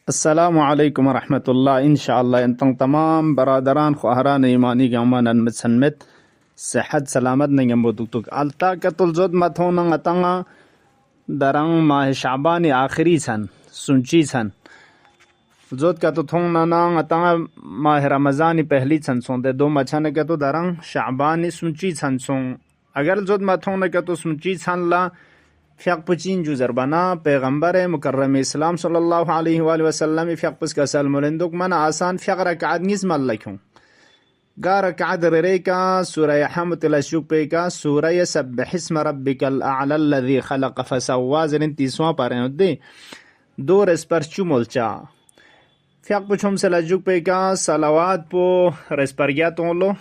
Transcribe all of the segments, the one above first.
السلام علیکم ورحمۃ اللہ. انشاءاللہ انتن تمام برادران خواهران ایمانی گمان متسنمت صحت سلامت نگم بودوک التا کتل زود متون اتنگا درنگ ماه شعبان آخری سن سنچی سن زود کتو تھون نانگ اتنگا ماه رمضان پہلی سن سون دے دو مچھانے کتو درنگ شعبان سنچی سن سون اگر زود متون کتو سنچی سن لا فیق پچین جو زربانا پیغمبر مکرم اسلام صلی اللہ علیہ وآلہ وسلم فیق پس کا سلم لندک من آسان فیق رکعت نزم لکھوں گا رکعت ریکا سورہ حمد الاشوک پہ کا سورہ سبح اسم ربک الاعلی الذی خلق فسوا زرین تیسواں پارے ہیں دے دو رس پر چمولچا فیق پچھم سے لجوک پہ کا صلوات پو رس پر گیا تو لو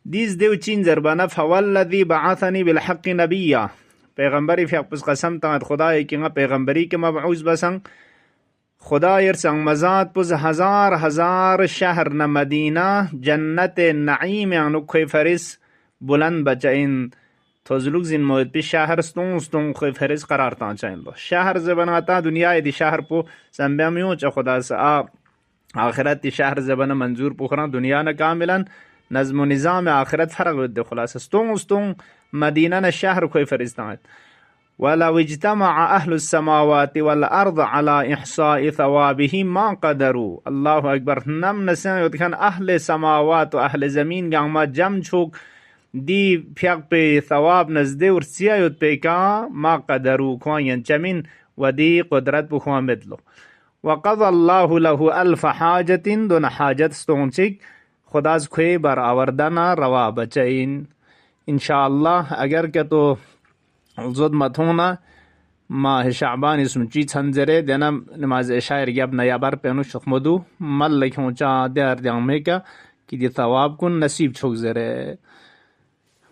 دیز دیو چین زربانا فوالذی بعثنی بالحق نبیہ پیغمبری فیق پس قسم تاعت خدا ایکنگا پیغمبری کے مبعوث بسنگ خدا ارسنگ مزاد پس ہزار شہر نا مدینہ جنت نعیم انکھوی فرس بلند بچائن توزلوک زن موید پی شہر ستون خوی فرس قرار تان چائن لو شہر زبناتا دنیا دی شہر پو سنبیامیوں چا خدا سا آخرت دی شہر زبن منظور پوکران دنیا نا کاملا نظم و نظام آخرت فرق ود خلاص ستون مدینہ نا شہر کوئی فرستان وَلَوْ اجْتَمَعَ أَهْلُ السَّمَاوَاتِ وَالْأَرْضِ عَلَى إِحْصَاءِ ثَوَابِهِ مَا قَدَرُوا اللہ اکبر نم نسیان یدکھن اہل سماوات و اہل زمین گاما جم چھوک دی فیق پہ ثواب نزدے ورسیا ید پہ کا ما قدروا کھوان ینچمین و دی قدرت پہ کھوان بدلو وَقَضَ اللَّهُ لَهُ أَلْفَ حَاجَةٍ دون حاجت ستونچک خداز کھوئی بر آوردنا روا بچائن انشاءاللہ اگر کہ تو زود متھونا ماہ شعبان سنچی چھنزرے دینا نماز عشاء رگیب نیابر پینو شخمدو مل لکھوں چا دیار دیامے کا کہ دی ثواب کن نصیب چھوک زرے.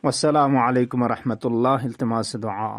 والسلام علیکم ورحمۃ اللہ. التماس دعا.